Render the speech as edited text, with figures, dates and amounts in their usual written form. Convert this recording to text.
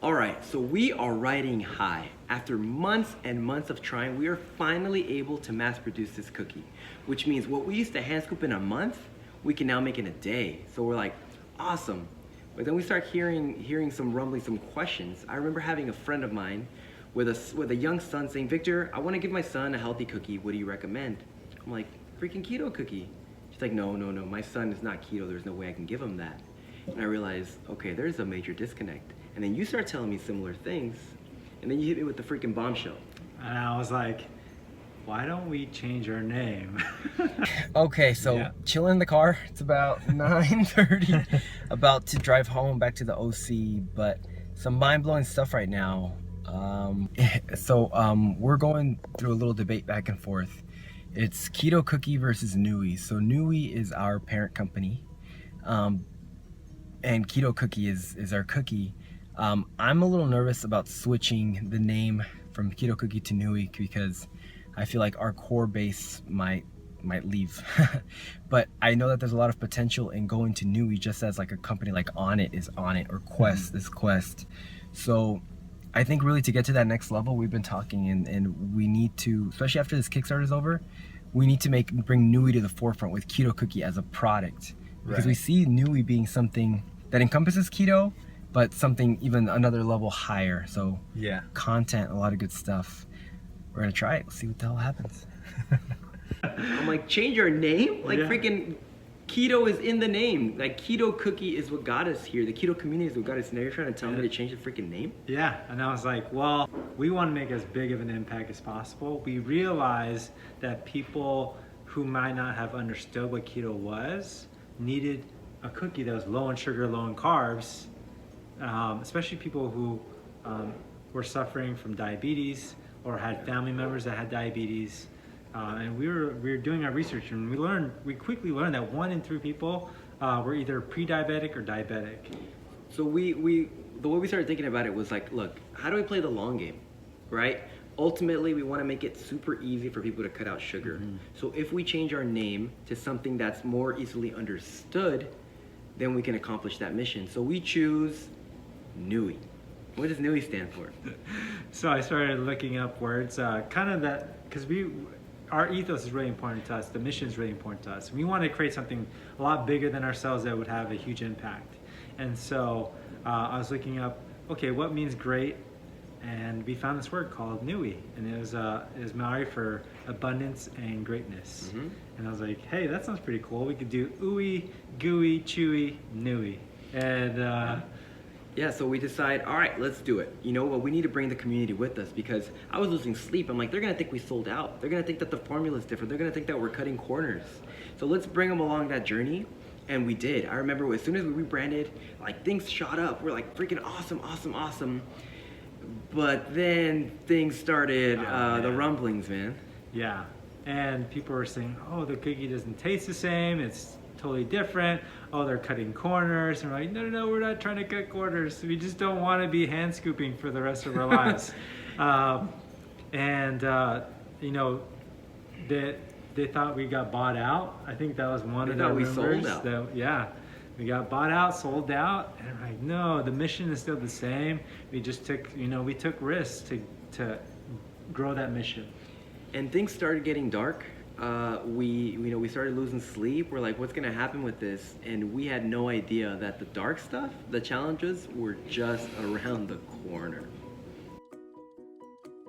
All right, so we are riding high. After months and months of trying, we are finally able to mass produce this cookie, which means what we used to hand scoop in a month, we can now make in a day. So we're like, awesome. But then we start hearing some rumbling, some questions. I remember having a friend of mine with a young son saying, Victor, I want to give my son a healthy cookie. What do you recommend? I'm like, freaking keto cookie. She's like, no, my son is not keto. There's no way I can give him that. And I realized, okay, there's a major disconnect. And then you start telling me similar things, and then you hit me with the freaking bombshell. And I was like, why don't we change our name? Okay, so chilling in the car. It's about 9:30, about to drive home back to the OC, but some mind-blowing stuff right now. We're going through a little debate back and forth. It's Keto Cookie versus Nui. So Nui is our parent company, and Keto Cookie is our cookie. I'm a little nervous about switching the name from Keto Cookie to Nui because I feel like our core base might leave. But I know that there's a lot of potential in going to Nui, just as like a company like Onnit is Onnit, or Quest is Quest. So I think really to get to that next level, we've been talking and we need to, especially after this Kickstarter is over, we need to bring Nui to the forefront with Keto Cookie as a product. Because we see Nui being something that encompasses keto, but something even another level higher. So content, a lot of good stuff. We're gonna try it. We'll see what the hell happens. I'm like, change your name? Like freaking keto is in the name. Like Keto Cookie is what got us here. The keto community is what got us. Now you're trying to tell me to change the freaking name? Yeah, and I was like, well, we want to make as big of an impact as possible. We realized that people who might not have understood what keto was needed a cookie that was low in sugar, low in carbs, especially people who were suffering from diabetes or had family members that had diabetes. And we were doing our research, and we quickly learned that 1 in 3 people were either pre-diabetic or diabetic. So the way we started thinking about it was like, look, how do we play the long game, right? Ultimately, we want to make it super easy for people to cut out sugar. So if we change our name to something that's more easily understood, then we can accomplish that mission. So we choose Nui. What does Nui stand for? So I started looking up words, kind of that, because our ethos is really important to us. The mission is really important to us. We want to create something a lot bigger than ourselves that would have a huge impact. And so I was looking up, okay, what means great? And we found this word called Nui, and it was Maori for abundance and greatness. And I was like, hey, that sounds pretty cool. We could do ooey, gooey, chewy, Nui. And yeah, so we decide, all right, let's do it. You know what, we need to bring the community with us because I was losing sleep. I'm like, they're gonna think we sold out. They're gonna think that the formula is different. They're gonna think that we're cutting corners. So let's bring them along that journey. And we did. I remember as soon as we rebranded, like things shot up. We're like freaking awesome. But then things started, the rumblings, man. Yeah, and people were saying, oh, the cookie doesn't taste the same. It's totally different. Oh, they're cutting corners. And we're like, no, we're not trying to cut corners. We just don't want to be hand scooping for the rest of our lives. You know, they thought we got bought out. I think that was one of the rumors. Sold out. We got bought out, sold out, and I'm like, no, the mission is still the same. We just took risks to grow that mission. And things started getting dark. We started losing sleep. We're like, what's gonna happen with this? And we had no idea that the dark stuff, the challenges, were just around the corner.